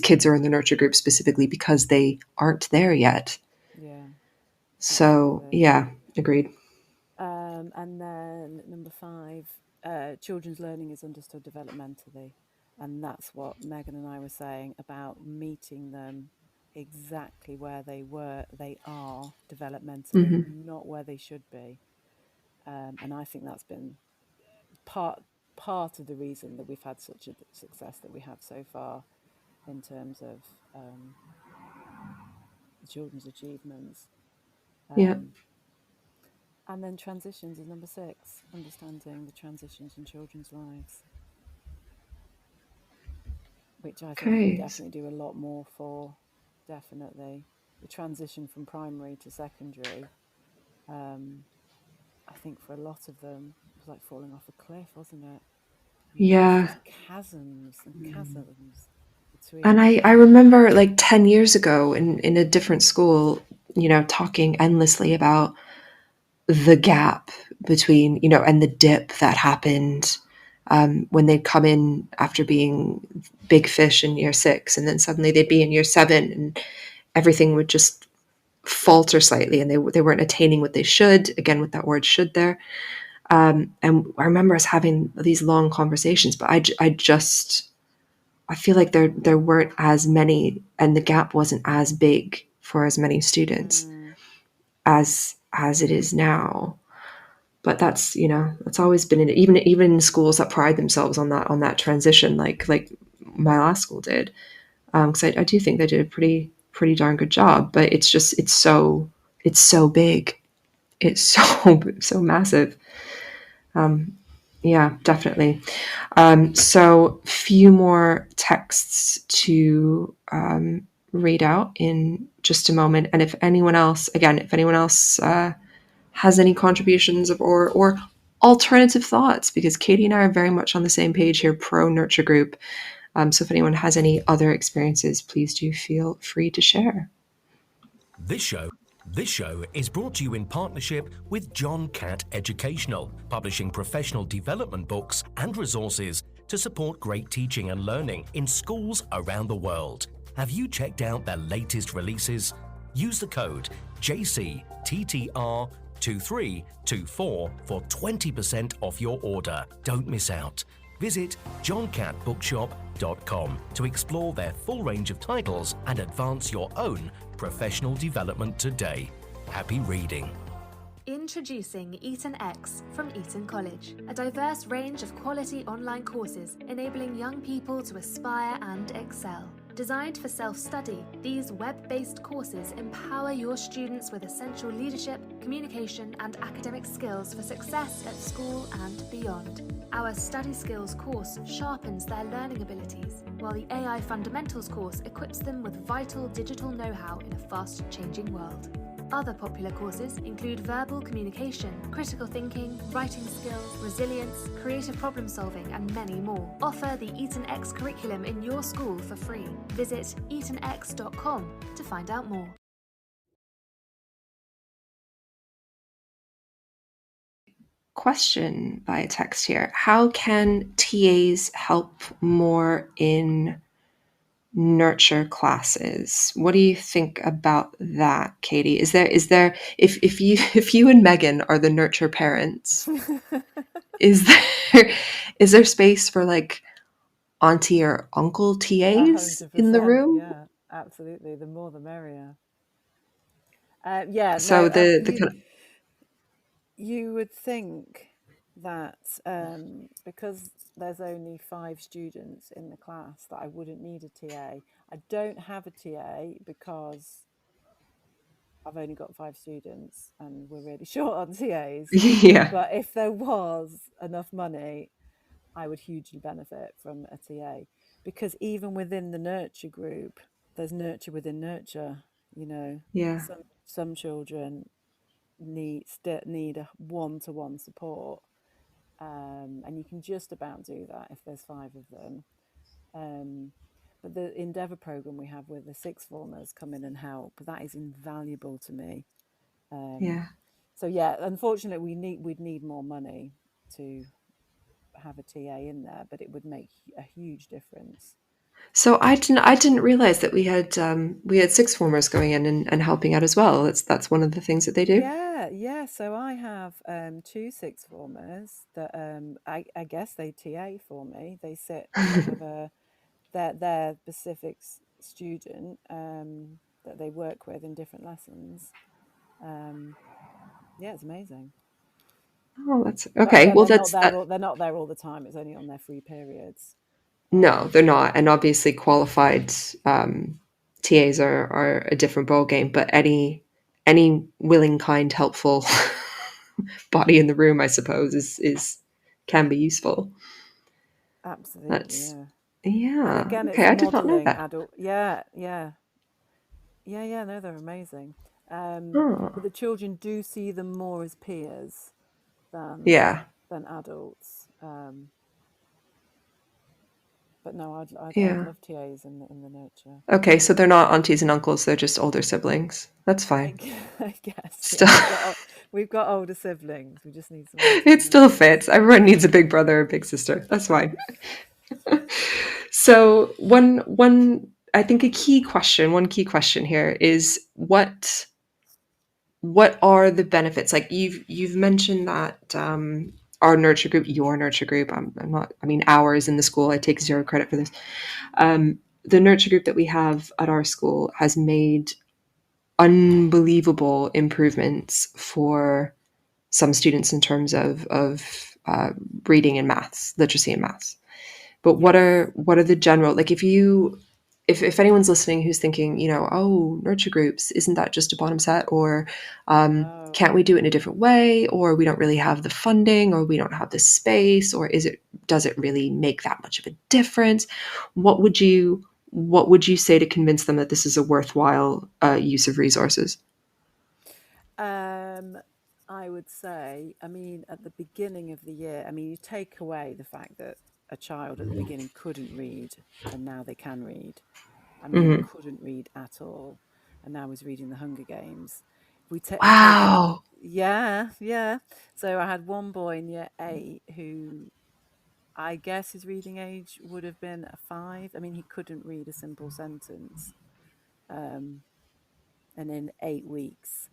kids are in the nurture group specifically because they aren't there yet. Yeah. So Absolutely. yeah, agreed. And then number 5, children's learning is understood developmentally. And that's what Megan and I were saying about meeting them exactly where they are developmentally, not where they should be. And I think that's been part of the reason that we've had such a success that we have so far in terms of the children's achievements. Yeah. And then transitions is number 6, understanding the transitions in children's lives, which I think we can Okay. definitely do a lot more for. Definitely. The transition from primary to secondary, I think for a lot of them, it was like falling off a cliff, wasn't it? Yeah. Just chasms and chasms And between. I remember like 10 years ago in a different school, talking endlessly about the gap between, and the dip that happened when they'd come in after being big fish in year 6, and then suddenly they'd be in year 7, and everything would just falter slightly, and they weren't attaining what they should. Again, with that word "should" there. And I remember us having these long conversations, but I feel like there weren't as many, and the gap wasn't as big for as many students as it is now. But that's always been even in schools that pride themselves on that transition, like my last school did. because I do think they did a pretty darn good job. But it's just it's so big, it's so massive. Yeah, definitely. So few more texts to read out in just a moment, and if anyone else has any contributions or alternative thoughts, because Katie and I are very much on the same page here, pro nurture group. So if anyone has any other experiences, please do feel free to share. This show is brought to you in partnership with John Catt Educational, publishing professional development books and resources to support great teaching and learning in schools around the world. Have you checked out their latest releases? Use the code JCTTR2324 for 20% off your order. Don't miss out. Visit johncattbookshop.com to explore their full range of titles and advance your own professional development today. Happy reading. Introducing Eton X from Eton College, a diverse range of quality online courses enabling young people to aspire and excel. Designed for self-study, these web-based courses empower your students with essential leadership, communication, and academic skills for success at school and beyond. Our Study Skills course sharpens their learning abilities, while the AI Fundamentals course equips them with vital digital know-how in a fast-changing world. Other popular courses include verbal communication, critical thinking, writing skills, resilience, creative problem solving, and many more. Offer the Eton X curriculum in your school for free. Visit etonx.com to find out more. Question via text here. How can TAs help more in nurture classes? What do you think about that, Katie? Is there if you and Megan are the nurture parents, is there space for like auntie or uncle TAs in the 100%, room? yeah, absolutely. The more the merrier. So the kind of you would think that because there's only 5 students in the class that I wouldn't need a TA. I don't have a TA because I've only got 5 students and we're really short on TAs. yeah. But if there was enough money, I would hugely benefit from a TA, because even within the nurture group, there's nurture within nurture. Yeah. Some children need a one-to-one support, and you can just about do that if there's 5 of them. But the Endeavour program we have, where the 6th formers come in and help, that is invaluable to me. Yeah. So yeah, unfortunately, we'd need more money to have a TA in there, but it would make a huge difference. So I didn't realize that we had 6th formers going in and helping out as well. That's one of the things that they do. Yeah. So I have 2 6th formers that I guess they TA for me. They sit with their specific student that they work with in different lessons. Yeah, it's amazing. Oh, that's okay. Well, they're that's they're not there all the time. It's only on their free periods. no, they're not, and obviously qualified TAs are a different ballgame. But any willing, kind, helpful body in the room, I suppose, is can be useful. Absolutely, yeah. And again, Okay, it's I did not know modelling that. adult. Yeah. No, they're amazing. Oh. But the children do see them more as peers than adults. But no, I'd love TAs in the nurture. Okay, so they're not aunties and uncles; they're just older siblings. That's fine. I guess. Still, we've got older siblings. We just need some. it still fits. Everyone needs a big brother or a big sister. That's fine. So one I think one key question here is what are the benefits? Like you've mentioned that our nurture group, your nurture group, I'm not, I mean, ours in the school, I take 0 credit for this. The nurture group that we have at our school has made unbelievable improvements for some students in terms of reading and maths, literacy and maths. But what are the general, like if you if anyone's listening who's thinking, oh, nurture groups, isn't that just a bottom set? Or No. can't we do it in a different way? Or we don't really have the funding, or we don't have the space, or does it really make that much of a difference? What would you say to convince them that this is a worthwhile use of resources? I would say, at the beginning of the year, you take away the fact that a child at the beginning couldn't read and now they can read. Couldn't read at all and now is reading the Hunger Games. Wow. Yeah. So I had one boy in year 8 who I guess his reading age would have been a 5. He couldn't read a simple sentence. And in 8 weeks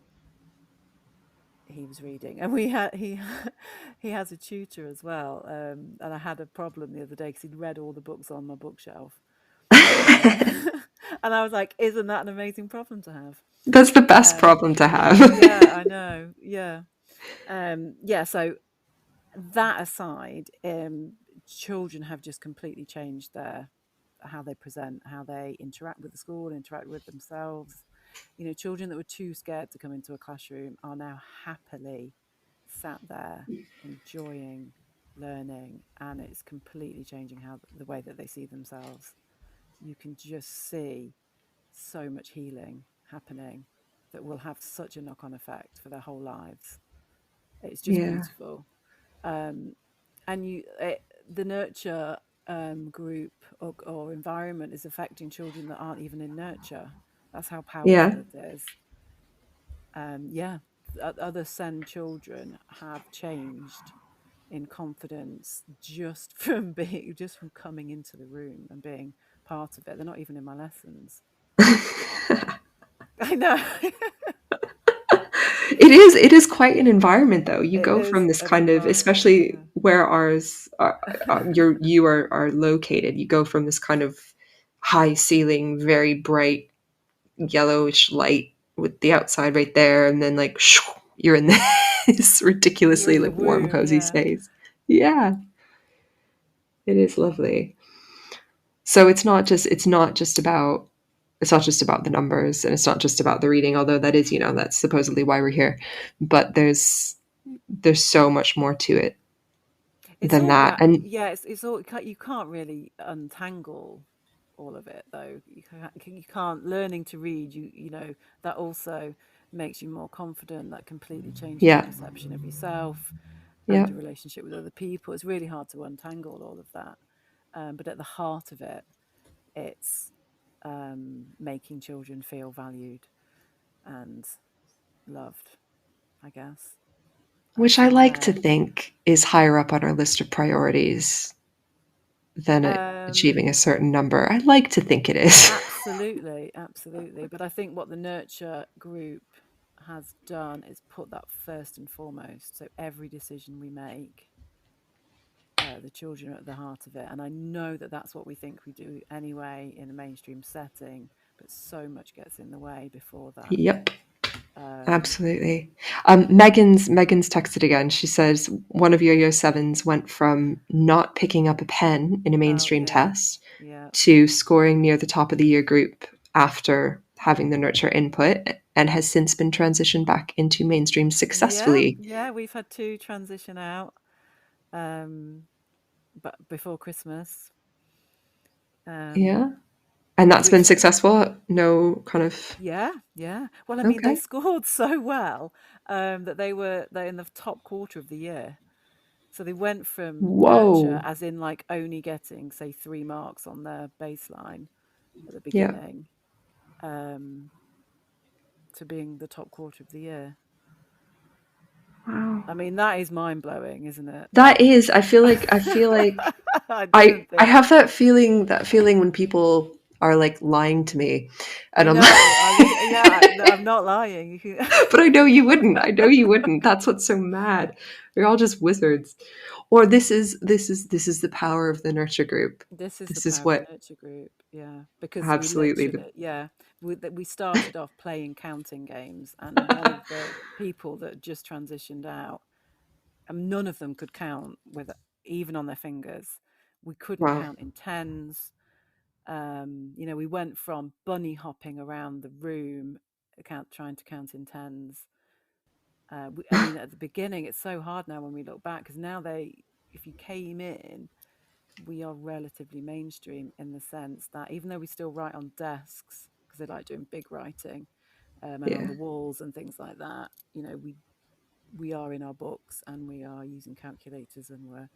he was reading, and he has a tutor as well. And I had a problem the other day because he'd read all the books on my bookshelf. And I was like, isn't that an amazing problem to have? That's the best problem to have. Yeah, I know. Yeah. So that aside, children have just completely changed how they present, how they interact with the school, interact with themselves. Children that were too scared to come into a classroom are now happily sat there enjoying learning, and it's completely changing the way that they see themselves. You can just see so much healing happening that will have such a knock-on effect for their whole lives. It's just beautiful. And the nurture group or environment is affecting children that aren't even in nurture. That's how powerful it is. Other SEND children have changed in confidence just from coming into the room and being part of it. They're not even in my lessons. I know. It is quite an environment, though. You go from this kind of, especially where ours you are located, you go from this kind of high ceiling, very bright yellowish light with the outside right there, and then like you're in this ridiculously like warm, cozy space. Yeah, it is lovely. So it's not just about the numbers, and it's not just about the reading, although that is, that's supposedly why we're here. But there's so much more to it than that. And it's all, you can't really untangle all of it, though. You can't. Learning to read, that also makes you more confident. That completely changes your perception of yourself and your relationship with other people. It's really hard to untangle all of that. But at the heart of it, it's making children feel valued and loved, I guess. Which I like to think is higher up on our list of priorities than achieving a certain number. I like to think it is. Absolutely. But I think what the nurture group has done is put that first and foremost. So every decision we make, the children are at the heart of it. And I know that that's what we think we do anyway in a mainstream setting, but so much gets in the way before that. Yep. Absolutely. Megan's texted again. She says one of your year 7s went from not picking up a pen in a mainstream test to scoring near the top of the year group after having the nurture input, and has since been transitioned back into mainstream successfully. Yeah, we've had 2 transition out but before Christmas. And that's been successful? No kind of... Yeah. Well, they scored so well that they're in the top quarter of the year. So they went from nurture, as in like only getting, say, 3 marks on their baseline at the beginning, to being the top quarter of the year. Wow. That is mind-blowing, isn't it? That is. I feel like I have that feeling when people are like lying to me, and I'm I'm not lying. But I know you wouldn't. That's what's so mad. We're all just wizards. Or this is the power of the nurture group. This is what the nurture group. Yeah, because absolutely. We started off playing counting games, and one of the people that just transitioned out, none of them could count with even on their fingers. We couldn't count in tens. We went from bunny hopping around the room, trying to count in tens. I mean, at the beginning, it's so hard now when we look back, because now if you came in, we are relatively mainstream in the sense that even though we still write on desks, because they like doing big writing, and on Yeah. the walls and things like that, we are in our books and we are using calculators and we're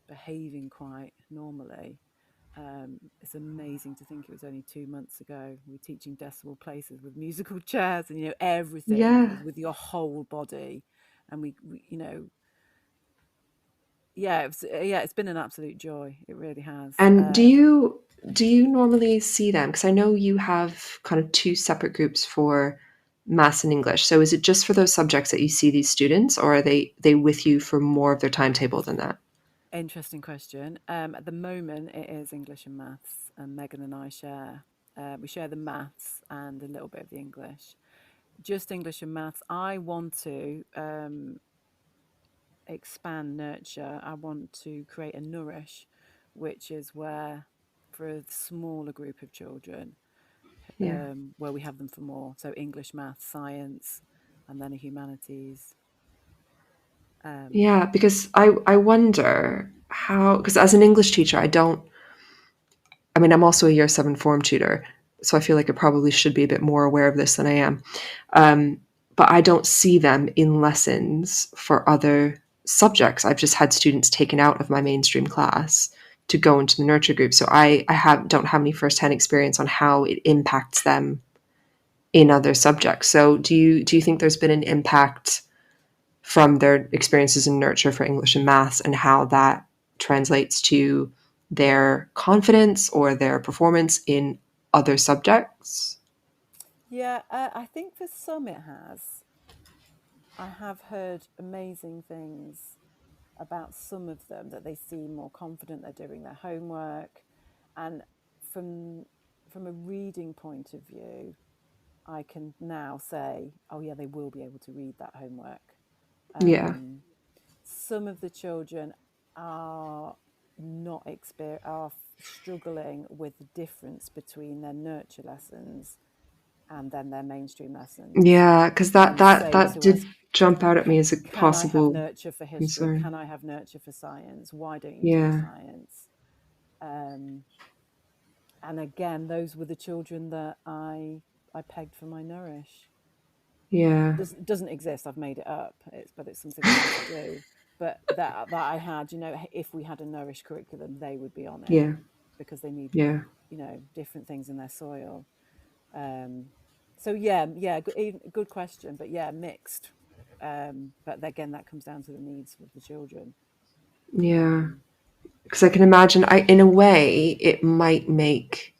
behaving quite normally. It's amazing to think it was only 2 months ago we were teaching decimal places with musical chairs, and everything Yeah. is with your whole body, and we it's been an absolute joy. It really has. And do you normally see them? Because I know you have kind of two separate groups for maths and English. So is it just for those subjects that you see these students, or are they with you for more of their timetable than that? Interesting question. At the moment, it is English and maths, and Megan and I share. We share the maths and a little bit of the English. Just English and maths. I want to expand nurture. I want to create a nourish, which is where, for a smaller group of children, Yeah. where we have them for more. So English, maths, science, and then a humanities. Yeah, because I wonder how, because as an English teacher, I mean, I'm also a year 7 form tutor, so I feel like I probably should be a bit more aware of this than I am. But I don't see them in lessons for other subjects. I've just had students taken out of my mainstream class to go into the nurture group. So I don't have any firsthand experience on how it impacts them in other subjects. So do you think there's been an impact from their experiences in nurture for English and maths, and how that translates to their confidence or their performance in other subjects? Yeah, I think for some it has. I have heard amazing things about some of them, that they seem more confident, they're doing their homework, and from a reading point of view, I can now say, oh yeah, they will be able to read that homework. Yeah. Some of the children are not are struggling with the difference between their nurture lessons and then their mainstream lessons, Yeah, because that and that say that to us, did jump out at me as a can I have possible nurture for history? concern. Can I have nurture for science? Why don't you do Yeah. science? And again, those were the children that I pegged for my nourish. Yeah. Doesn't exist. I've made it up. But it's something I used to do. But that I had, if we had a nourish curriculum, they would be on it, Yeah. because they need, Yeah. different things in their soil. So yeah, good question. But yeah, mixed. But again, that comes down to the needs of the children. Yeah. Because I can imagine, in a way, it might make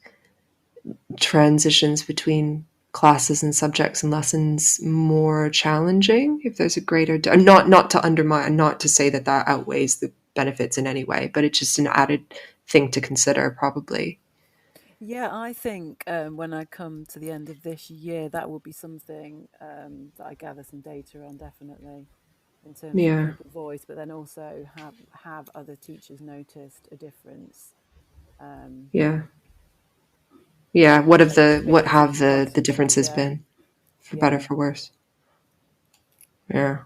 transitions between classes and subjects and lessons more challenging if there's a greater not to undermine, not to say that that outweighs the benefits in any way, but it's just an added thing to consider, probably. Yeah, I think when I come to the end of this year, that will be something that I gather some data on, definitely, in terms of Yeah. pupil voice, but then also have other teachers noticed a difference. Yeah. Yeah, what Because of have the the positive, differences been, for better, yeah. for worse? Yeah.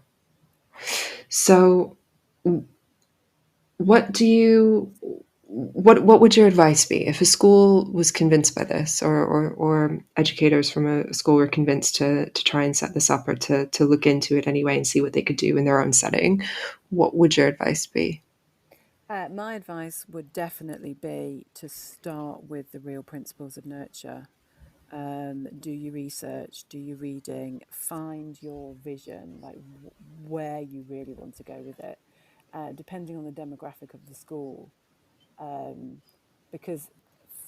So what do you what would your advice be if a school was convinced by this, or educators from a school were convinced to try and set this up, or to look into it anyway and see what they could do in their own setting? What would your advice be? My advice would definitely be to start with the real principles of nurture. Do your research, do your reading, find your vision, like where you really want to go with it, depending on the demographic of the school. Because,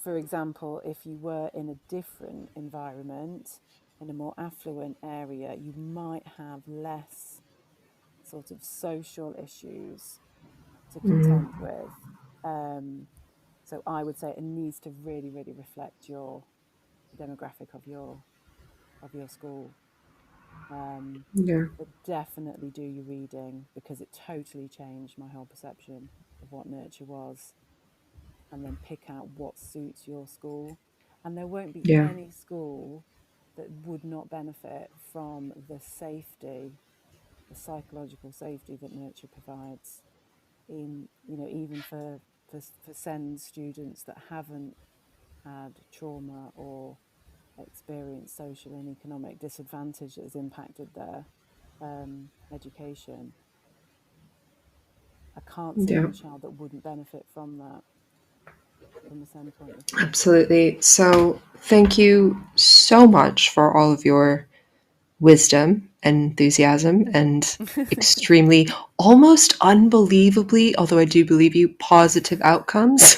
for example, if you were in a different environment, in a more affluent area, you might have less sort of social issues to contend with. So I would say it needs to really, really reflect the demographic of your school. Yeah. But definitely do your reading, because it totally changed my whole perception of what nurture was. and then pick out what suits your school. And there won't be Yeah. any school that would not benefit from the safety, the psychological safety that Nurture provides, in, you know, even for SEND students that haven't had trauma or experienced social and economic disadvantage that has impacted their education. I can't see Yeah. any child that wouldn't benefit from that, from a SEND point of view. Absolutely. So thank you so much for all of your wisdom and enthusiasm and extremely, almost unbelievably, although I do believe you, positive outcomes.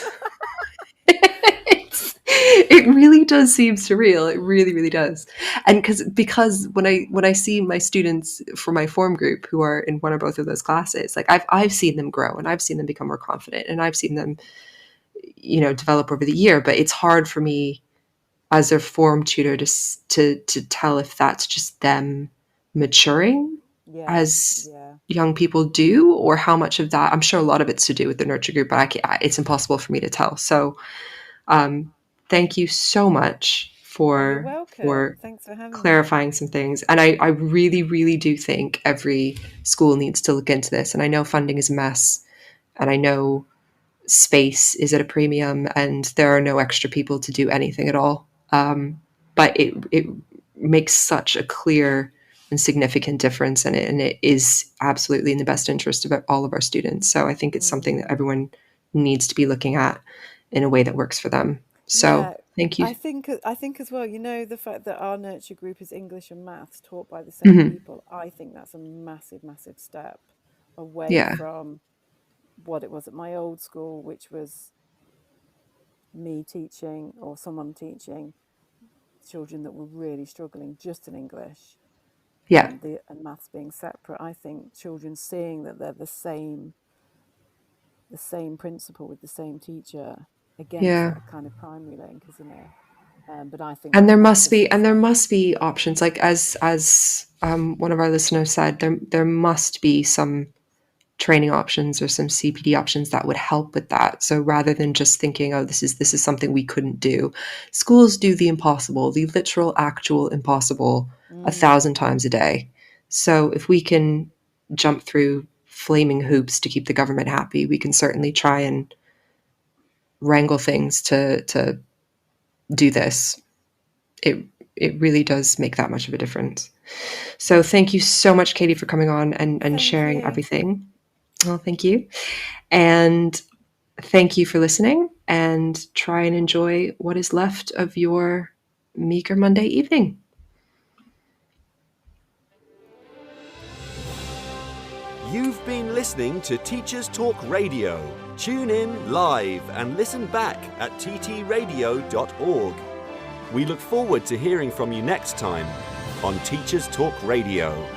It really does seem surreal. It really, really does. And because when I see my students for my form group who are in one or both of those classes, like I've seen them grow and I've seen them become more confident and I've seen them, you know, develop over the year. But it's hard for me as their form tutor to tell if that's just them maturing as young people do, or how much of that. I'm sure a lot of it's to do with the Nurture group, but it's impossible for me to tell. So thank you so much for Thanks for having clarifying some things. And I really, really do think every school needs to look into this. And I know funding is a mess, and I know space is at a premium, and there are no extra people to do anything at all. But it makes such a clear and significant difference in it, and it is absolutely in the best interest of all of our students. So I think it's something that everyone needs to be looking at in a way that works for them. So thank you. I think as well, you know, the fact that our Nurture group is English and maths taught by the same people, I think that's a massive, massive step away from what it was at my old school, which was me teaching or someone teaching children that were really struggling just in English, and maths being separate. I think children seeing that they're the same principal with the same teacher, again, it's that kind of primary link, isn't it? But I think, and there must be options, like as one of our listeners said, there must be some training options or some CPD options that would help with that. So rather than just thinking, oh, this is something we couldn't do, schools do the impossible, the literal, actual impossible 1,000 times a day. So if we can jump through flaming hoops to keep the government happy, we can certainly try and wrangle things to do this. It really does make that much of a difference. So thank you so much, Katie, for coming on and sharing everything. Well, thank you. And thank you for listening, and try and enjoy what is left of your meager Monday evening. You've been listening to Teachers Talk Radio. Tune in live and listen back at ttradio.org. We look forward to hearing from you next time on Teachers Talk Radio.